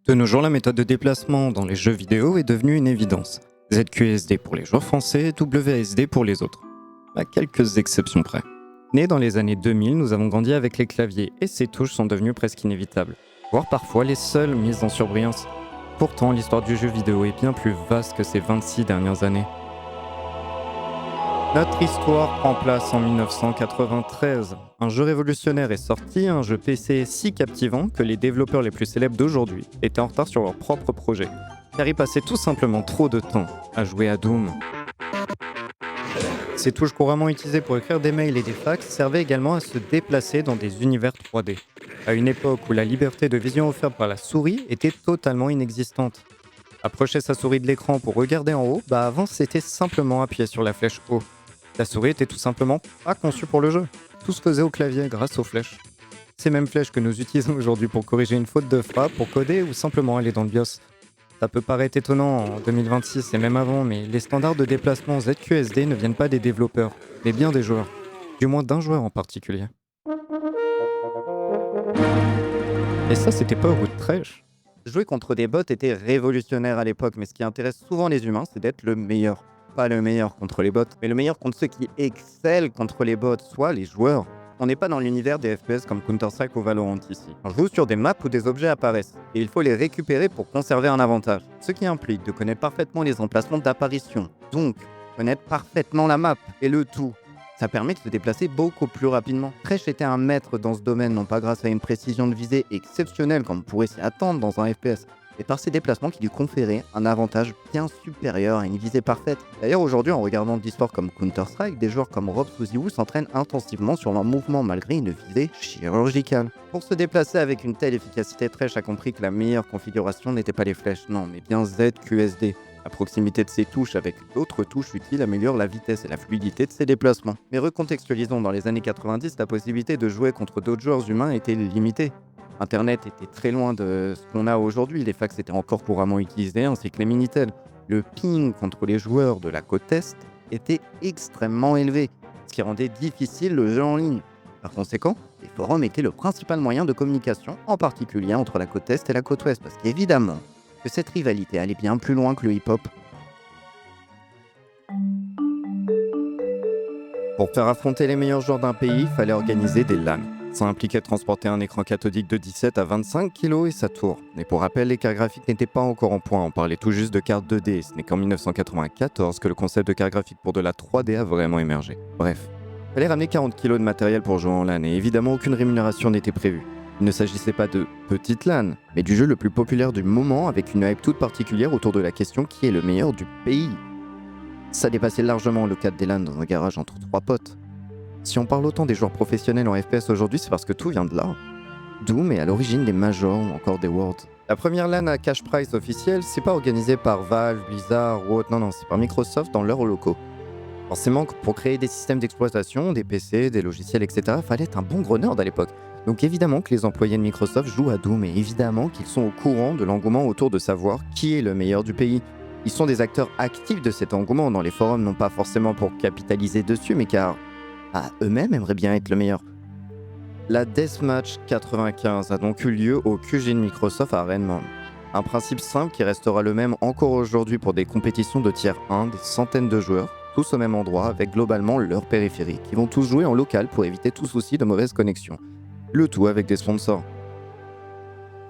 De nos jours, la méthode de déplacement dans les jeux vidéo est devenue une évidence. ZQSD pour les joueurs français, WASD pour les autres. À quelques exceptions près. Nés dans les années 2000, nous avons grandi avec les claviers et ces touches sont devenues presque inévitables, voire parfois les seules mises en surbrillance. Pourtant, l'histoire du jeu vidéo est bien plus vaste que ces 26 dernières années. Notre histoire prend place en 1993. Un jeu révolutionnaire est sorti, un jeu PC si captivant que les développeurs les plus célèbres d'aujourd'hui étaient en retard sur leur propre projet, car ils passaient tout simplement trop de temps à jouer à Doom. Ces touches couramment utilisées pour écrire des mails et des fax servaient également à se déplacer dans des univers 3D, à une époque où la liberté de vision offerte par la souris était totalement inexistante. Approcher sa souris de l'écran pour regarder en haut, avant c'était simplement appuyer sur la flèche haut. La souris était tout simplement pas conçue pour le jeu. Tout se faisait au clavier grâce aux flèches. Ces mêmes flèches que nous utilisons aujourd'hui pour corriger une faute de frappe, pour coder ou simplement aller dans le BIOS. Ça peut paraître étonnant en 2026 et même avant, mais les standards de déplacement ZQSD ne viennent pas des développeurs, mais bien des joueurs. Du moins d'un joueur en particulier. Et ça, c'était pas au goût de Thresh. Jouer contre des bots était révolutionnaire à l'époque, mais ce qui intéresse souvent les humains, c'est d'être le meilleur. Pas le meilleur contre les bots, mais le meilleur contre ceux qui excellent contre les bots, soit les joueurs. On n'est pas dans l'univers des FPS comme Counter-Strike ou Valorant ici. On joue sur des maps où des objets apparaissent, et il faut les récupérer pour conserver un avantage. Ce qui implique de connaître parfaitement les emplacements d'apparition, donc connaître parfaitement la map, et le tout. Ça permet de se déplacer beaucoup plus rapidement. Thresh était un maître dans ce domaine, non pas grâce à une précision de visée exceptionnelle comme on pourrait s'y attendre dans un FPS, mais par ses déplacements qui lui conféraient un avantage bien supérieur à une visée parfaite. D'ailleurs aujourd'hui, en regardant des sports comme Counter-Strike, des joueurs comme Rob Suziwu s'entraînent intensivement sur leurs mouvements malgré une visée chirurgicale. Pour se déplacer avec une telle efficacité, Thresh a compris que la meilleure configuration n'était pas les flèches, non, mais bien ZQSD. La proximité de ses touches avec d'autres touches utiles améliore la vitesse et la fluidité de ses déplacements. Mais recontextualisons, dans les années 90, la possibilité de jouer contre d'autres joueurs humains était limitée. Internet était très loin de ce qu'on a aujourd'hui, les fax étaient encore couramment utilisés, ainsi que les Minitel. Le ping contre les joueurs de la côte Est était extrêmement élevé, ce qui rendait difficile le jeu en ligne. Par conséquent, les forums étaient le principal moyen de communication, en particulier entre la côte Est et la côte Ouest, parce qu'évidemment, que cette rivalité allait bien plus loin que le hip-hop. Pour faire affronter les meilleurs joueurs d'un pays, il fallait organiser des LAN. Ça impliquait de transporter un écran cathodique de 17 à 25 kg et sa tour. Et pour rappel, les cartes graphiques n'étaient pas encore en point, on parlait tout juste de cartes 2D, ce n'est qu'en 1994 que le concept de carte graphique pour de la 3D a vraiment émergé. Bref, il fallait ramener 40 kg de matériel pour jouer en LAN et évidemment aucune rémunération n'était prévue. Il ne s'agissait pas de petites LAN, mais du jeu le plus populaire du moment avec une hype toute particulière autour de la question qui est le meilleur du pays. Ça dépassait largement le cadre des LAN dans un garage entre trois potes. Si on parle autant des joueurs professionnels en FPS aujourd'hui, c'est parce que tout vient de là. Doom est à l'origine des Majors ou encore des Worlds. La première LAN à cash price officielle, c'est pas organisé par Valve, Blizzard ou autre, non, c'est par Microsoft dans leurs locaux. Forcément, pour créer des systèmes d'exploitation, des PC, des logiciels, etc., fallait être un bon gros nerd à l'époque. Donc évidemment que les employés de Microsoft jouent à Doom et évidemment qu'ils sont au courant de l'engouement autour de savoir qui est le meilleur du pays. Ils sont des acteurs actifs de cet engouement dans les forums, non pas forcément pour capitaliser dessus, mais car eux-mêmes aimeraient bien être le meilleur. La Deathmatch 95 a donc eu lieu au QG de Microsoft à Redmond. Un principe simple qui restera le même encore aujourd'hui pour des compétitions de tier 1, des centaines de joueurs, tous au même endroit avec globalement leur périphérie, qui vont tous jouer en local pour éviter tout souci de mauvaise connexion. Le tout avec des sponsors.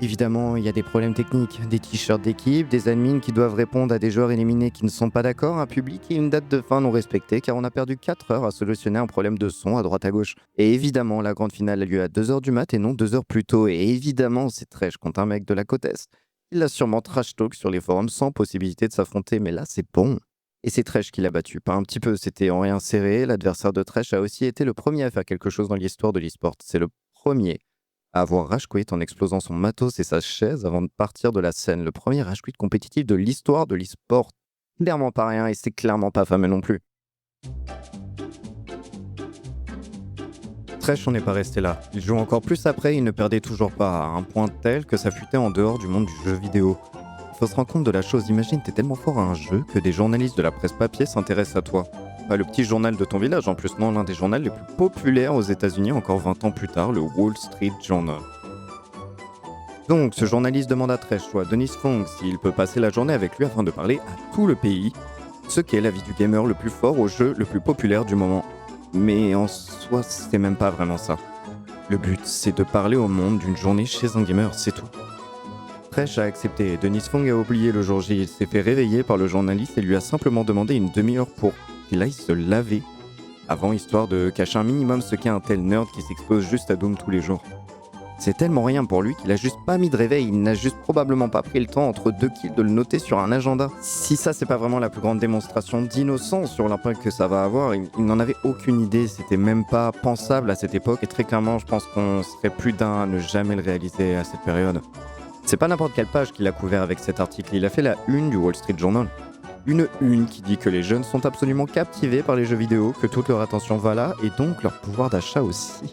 Évidemment, il y a des problèmes techniques, des t-shirts d'équipe, des admins qui doivent répondre à des joueurs éliminés qui ne sont pas d'accord, un public et une date de fin non respectée car on a perdu 4 heures à solutionner un problème de son à droite à gauche. Et évidemment, la grande finale a lieu à 2h du mat et non 2 heures plus tôt. Et évidemment, c'est Thresh contre un mec de la côte Est. Il a sûrement trash talk sur les forums sans possibilité de s'affronter, mais là c'est bon. Et c'est Thresh qui l'a battu, pas un petit peu, c'était en rien serré. L'adversaire de Thresh a aussi été le premier à faire quelque chose dans l'histoire de l'e-sport. C'est le premier à avoir rage quit en explosant son matos et sa chaise avant de partir de la scène. Le premier rage quit compétitif de l'histoire de l'e-sport. Clairement pas rien et c'est clairement pas fameux non plus. Thresh, on n'est pas resté là. Il joue encore plus après, il ne perdait toujours pas, à un point tel que ça fuitait en dehors du monde du jeu vidéo. Il faut se rendre compte de la chose, imagine t'es tellement fort à un jeu que des journalistes de la presse papier s'intéressent à toi. Pas le petit journal de ton village, en plus non, l'un des journaux les plus populaires aux États-Unis encore 20 ans plus tard, le Wall Street Journal. Donc, ce journaliste demande à Tresh, soit Dennis Fong, s'il peut passer la journée avec lui afin de parler à tout le pays, ce qu'est la vie du gamer le plus fort au jeu le plus populaire du moment. Mais en soi, c'est même pas vraiment ça. Le but, c'est de parler au monde d'une journée chez un gamer, c'est tout. Tresh a accepté, Dennis Fong a oublié le jour J, il s'est fait réveiller par le journaliste et lui a simplement demandé une demi-heure pour qu'il aille se laver avant, histoire de cacher un minimum ce qu'est un tel nerd qui s'expose juste à Doom tous les jours. C'est tellement rien pour lui qu'il a juste pas mis de réveil, il n'a juste probablement pas pris le temps entre 2 kills de le noter sur un agenda. Si ça c'est pas vraiment la plus grande démonstration d'innocence sur l'impact que ça va avoir, il n'en avait aucune idée, c'était même pas pensable à cette époque et très clairement je pense qu'on serait plus d'un à ne jamais le réaliser à cette période. C'est pas n'importe quelle page qu'il a couvert avec cet article, il a fait la une du Wall Street Journal. Une une qui dit que les jeunes sont absolument captivés par les jeux vidéo, que toute leur attention va là et donc leur pouvoir d'achat aussi.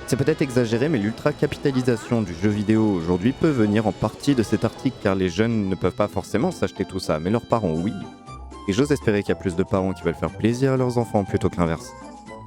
C'est peut-être exagéré, mais l'ultra-capitalisation du jeu vidéo aujourd'hui peut venir en partie de cet article, car les jeunes ne peuvent pas forcément s'acheter tout ça, mais leurs parents oui. Et j'ose espérer qu'il y a plus de parents qui veulent faire plaisir à leurs enfants plutôt que l'inverse.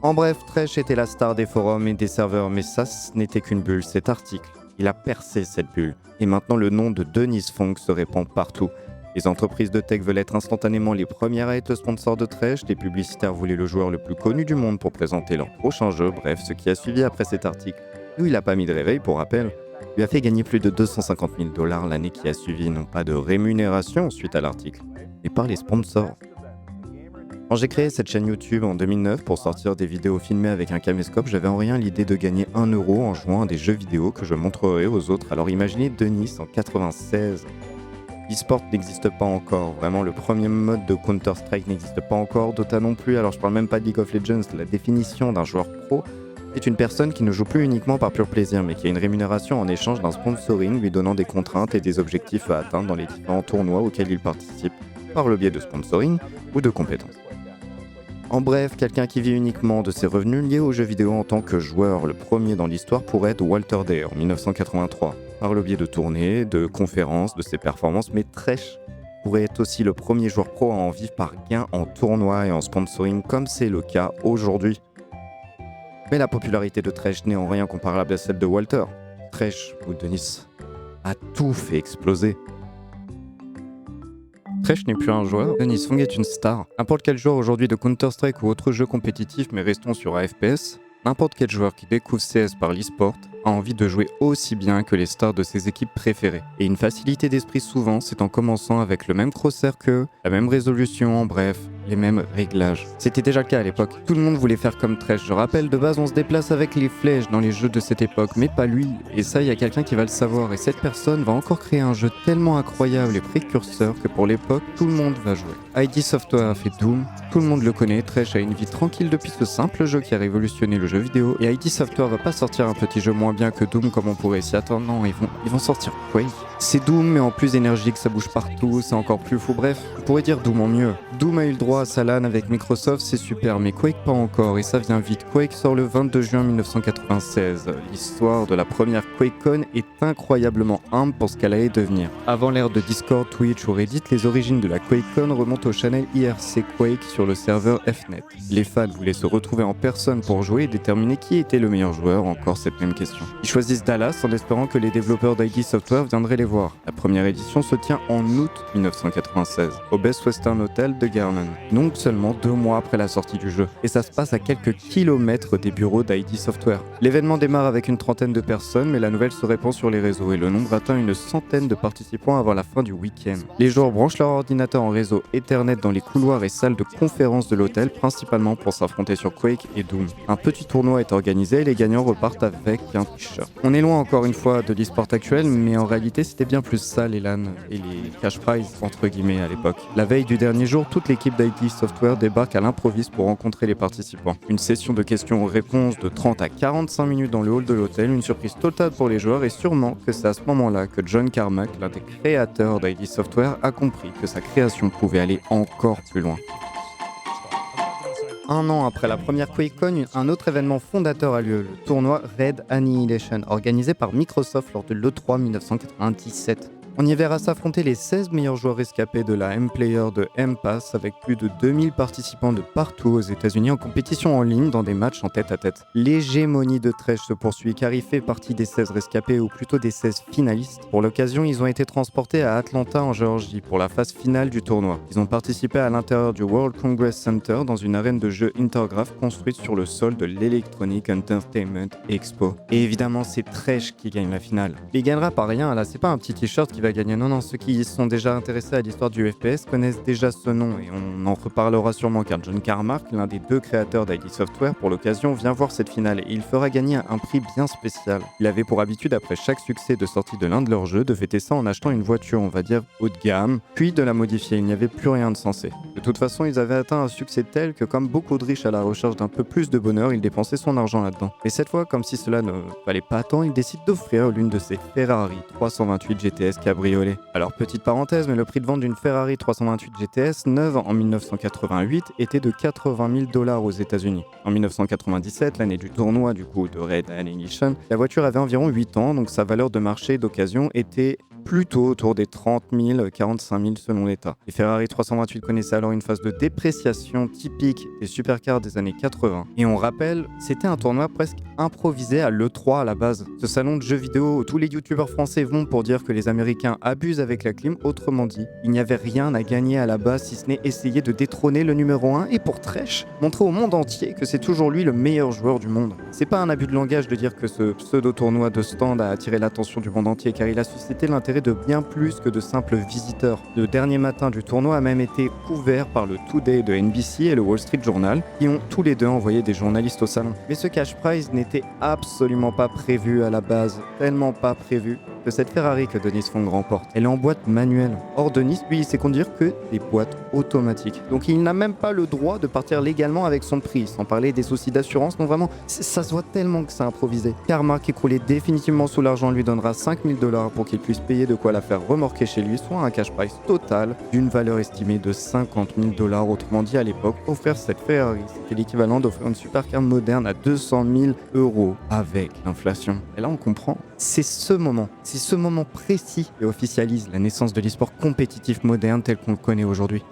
En bref, Tresh était la star des forums et des serveurs, mais ça ce n'était qu'une bulle, cet article. Il a percé cette bulle, et maintenant le nom de Dennis Fong se répand partout. Les entreprises de tech veulent être instantanément les premières à être sponsors de Tresh, les publicitaires voulaient le joueur le plus connu du monde pour présenter leur prochain jeu, bref, ce qui a suivi après cet article, où il n'a pas mis de réveil pour rappel, lui a fait gagner plus de 250 000 $ l'année qui a suivi, non pas de rémunération suite à l'article, mais par les sponsors. Quand j'ai créé cette chaîne YouTube en 2009 pour sortir des vidéos filmées avec un caméscope, j'avais en rien l'idée de gagner 1 € en jouant à des jeux vidéo que je montrerai aux autres, alors imaginez Denis en 96. L'e-sport n'existe pas encore, vraiment le premier mode de Counter-Strike n'existe pas encore, Dota non plus, alors je parle même pas de League of Legends, la définition d'un joueur pro est une personne qui ne joue plus uniquement par pur plaisir, mais qui a une rémunération en échange d'un sponsoring lui donnant des contraintes et des objectifs à atteindre dans les différents tournois auxquels il participe, par le biais de sponsoring ou de compétences. En bref, quelqu'un qui vit uniquement de ses revenus liés aux jeux vidéo en tant que joueur, le premier dans l'histoire pourrait être Walter Day en 1983. Par le biais de tournées, de conférences, de ses performances, mais Tresh pourrait être aussi le premier joueur pro à en vivre par gain en tournoi et en sponsoring comme c'est le cas aujourd'hui. Mais la popularité de Tresh n'est en rien comparable à celle de Walter. Tresh, ou Denis, a tout fait exploser. Tresh n'est plus un joueur, Dennis Fong est une star. N'importe quel joueur aujourd'hui de Counter-Strike ou autre jeu compétitif, mais restons sur AFPS, n'importe quel joueur qui découvre CS par l'e-sport a envie de jouer aussi bien que les stars de ses équipes préférées. Et une facilité d'esprit souvent, c'est en commençant avec le même crosshair qu'eux, la même résolution, en bref, les mêmes réglages. C'était déjà le cas à l'époque. Tout le monde voulait faire comme Tresh. Je rappelle, de base, on se déplace avec les flèches dans les jeux de cette époque, mais pas lui. Et ça, il y a quelqu'un qui va le savoir. Et cette personne va encore créer un jeu tellement incroyable et précurseur que pour l'époque, tout le monde va jouer. ID Software a fait Doom. Tout le monde le connaît. Tresh a une vie tranquille depuis ce simple jeu qui a révolutionné le jeu vidéo. Et ID Software va pas sortir un petit jeu moins bien que Doom comme on pourrait s'y attendre. Non, ils vont sortir Quake. C'est Doom, mais en plus énergique, ça bouge partout, c'est encore plus fou. Bref, on pourrait dire Doom en mieux. Doom a eu le droit à sa LAN avec Microsoft, c'est super, mais Quake pas encore, et ça vient vite. Quake sort le 22 juin 1996. L'histoire de la première QuakeCon est incroyablement humble pour ce qu'elle allait devenir. Avant l'ère de Discord, Twitch ou Reddit, les origines de la QuakeCon remontent au channel IRC Quake sur le serveur Fnet. Les fans voulaient se retrouver en personne pour jouer et déterminer qui était le meilleur joueur, encore cette même question. Ils choisissent Dallas en espérant que les développeurs d'ID Software viendraient les voir. La première édition se tient en août 1996, au Best Western Hotel de Garland, donc seulement 2 mois après la sortie du jeu, et ça se passe à quelques kilomètres des bureaux d'ID Software. L'événement démarre avec une trentaine de personnes, mais la nouvelle se répand sur les réseaux et le nombre atteint une centaine de participants avant la fin du week-end. Les joueurs branchent leur ordinateur en réseau Ethernet dans les couloirs et salles de conférence de l'hôtel, principalement pour s'affronter sur Quake et Doom. Un petit tournoi est organisé et les gagnants repartent avec un t-shirt. On est loin encore une fois de l'e-sport actuel, mais en réalité c'était bien plus ça les LAN et les cash prizes entre guillemets à l'époque. La veille du dernier jour, toute l'équipe d'ID Software débarque à l'improviste pour rencontrer les participants. Une session de questions-réponses de 30 à 45 minutes dans le hall de l'hôtel, une surprise totale pour les joueurs et sûrement que c'est à ce moment-là que John Carmack, l'un des créateurs d'ID Software, a compris que sa création pouvait aller encore plus loin. Un an après la première QuakeCon, un autre événement fondateur a lieu, le tournoi Red Annihilation, organisé par Microsoft lors de l'E3 1997. On y verra s'affronter les 16 meilleurs joueurs rescapés de la M-Player de M-Pass avec plus de 2000 participants de partout aux États-Unis en compétition en ligne dans des matchs en tête-à-tête. L'hégémonie de Thresh se poursuit car il fait partie des 16 rescapés ou plutôt des 16 finalistes. Pour l'occasion, ils ont été transportés à Atlanta en Géorgie pour la phase finale du tournoi. Ils ont participé à l'intérieur du World Congress Center dans une arène de jeux Intergraph construite sur le sol de l'Electronic Entertainment Expo. Et évidemment, c'est Thresh qui gagne la finale. Il gagnera par rien, là, c'est pas un petit t-shirt qui va gagner. Non, ceux qui sont déjà intéressés à l'histoire du FPS connaissent déjà ce nom et on en reparlera sûrement car John Carmack, l'un des deux créateurs d'ID Software, pour l'occasion vient voir cette finale et il fera gagner un prix bien spécial. Il avait pour habitude, après chaque succès de sortie de l'un de leurs jeux, de fêter ça en achetant une voiture, on va dire haut de gamme, puis de la modifier. Il n'y avait plus rien de sensé. De toute façon, ils avaient atteint un succès tel que, comme beaucoup de riches à la recherche d'un peu plus de bonheur, il dépensait son argent là-dedans. Et cette fois, comme si cela ne valait pas tant, il décide d'offrir l'une de ses Ferrari 328 GTS cabriolet. Alors petite parenthèse, mais le prix de vente d'une Ferrari 328 GTS neuve en 1988 était de 80 000 $ aux États-Unis. En 1997, l'année du tournoi de Red Annihilation, la voiture avait environ 8 ans, donc sa valeur de marché d'occasion était plutôt autour des 30 000, 45 000 selon l'État. Les Ferrari 328 connaissaient alors une phase de dépréciation typique des supercars des années 80. Et on rappelle, c'était un tournoi presque improvisé à l'E3 à la base. Ce salon de jeux vidéo où tous les youtubeurs français vont pour dire que les Américains abusent avec la clim, autrement dit, il n'y avait rien à gagner à la base si ce n'est essayer de détrôner le numéro 1 et pour Thresh, montrer au monde entier que c'est toujours lui le meilleur joueur du monde. C'est pas un abus de langage de dire que ce pseudo-tournoi de stand a attiré l'attention du monde entier car il a suscité l'intérêt de bien plus que de simples visiteurs. Le dernier matin du tournoi a même été couvert par le Today de NBC et le Wall Street Journal qui ont tous les deux envoyé des journalistes au salon. Mais ce cash prize n'était absolument pas prévu à la base, tellement pas prévu que cette Ferrari que Denis Fong remporte, elle est en boîte manuelle. Or Denis, lui, il sait conduire que des boîtes automatiques. Donc il n'a même pas le droit de partir légalement avec son prix, sans parler des soucis d'assurance. Donc vraiment, ça se voit tellement que c'est improvisé. Carmack, écroulé définitivement sous l'argent, lui donnera 5 000 $ pour qu'il puisse payer de quoi la faire remorquer chez lui, soit un cash price total d'une valeur estimée de 50 000 $. Autrement dit, à l'époque, offrir cette Ferrari, c'était l'équivalent d'offrir une supercar moderne à 200 000 € avec l'inflation. Et là, on comprend. C'est ce moment précis qui officialise la naissance de l'e-sport compétitif moderne tel qu'on le connaît aujourd'hui.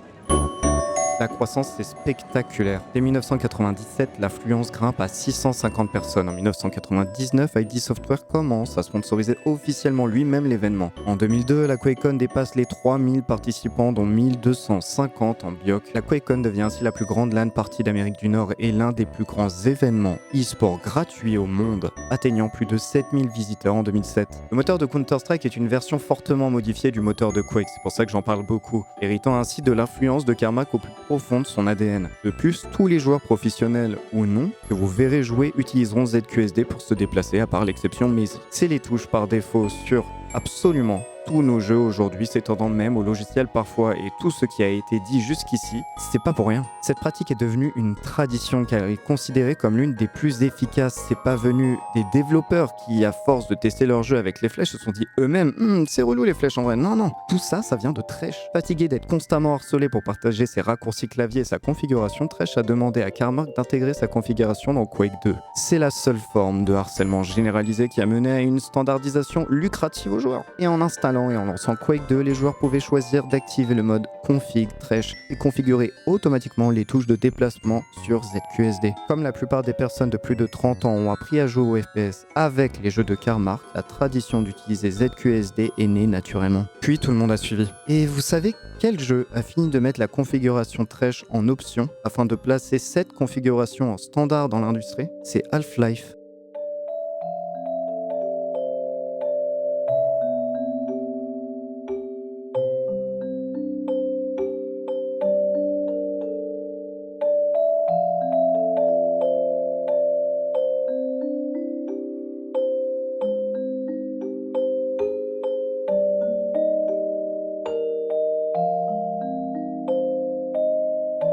La croissance est spectaculaire. Dès 1997, l'affluence grimpe à 650 personnes. En 1999, ID Software commence à sponsoriser officiellement lui-même l'événement. En 2002, la QuakeCon dépasse les 3000 participants, dont 1250 en BIOC. La QuakeCon devient ainsi la plus grande LAN party d'Amérique du Nord et l'un des plus grands événements e-sport gratuits au monde, atteignant plus de 7000 visiteurs en 2007. Le moteur de Counter-Strike est une version fortement modifiée du moteur de Quake, c'est pour ça que j'en parle beaucoup, héritant ainsi de l'influence de Carmack au plus profond de son ADN. De plus, tous les joueurs professionnels ou non que vous verrez jouer utiliseront ZQSD pour se déplacer, à part l'exception Mezi. C'est les touches par défaut sur absolument tous nos jeux aujourd'hui, s'étendant même au logiciel parfois, et tout ce qui a été dit jusqu'ici, c'est pas pour rien. Cette pratique est devenue une tradition car elle est considérée comme l'une des plus efficaces. C'est pas venu des développeurs qui, à force de tester leur jeu avec les flèches, se sont dit eux-mêmes c'est relou les flèches en vrai. Non, tout ça vient de Thresh. Fatigué d'être constamment harcelé pour partager ses raccourcis clavier et sa configuration, Thresh a demandé à Carmack d'intégrer sa configuration dans Quake 2. C'est la seule forme de harcèlement généralisé qui a mené à une standardisation lucrative aux joueurs. Et en installant et en lançant Quake 2, les joueurs pouvaient choisir d'activer le mode config Thresh et configurer automatiquement les touches de déplacement sur ZQSD. Comme la plupart des personnes de plus de 30 ans ont appris à jouer au FPS avec les jeux de Carmack, la tradition d'utiliser ZQSD est née naturellement. Puis tout le monde a suivi. Et vous savez quel jeu a fini de mettre la configuration Thresh en option afin de placer cette configuration en standard dans l'industrie? C'est Half-Life.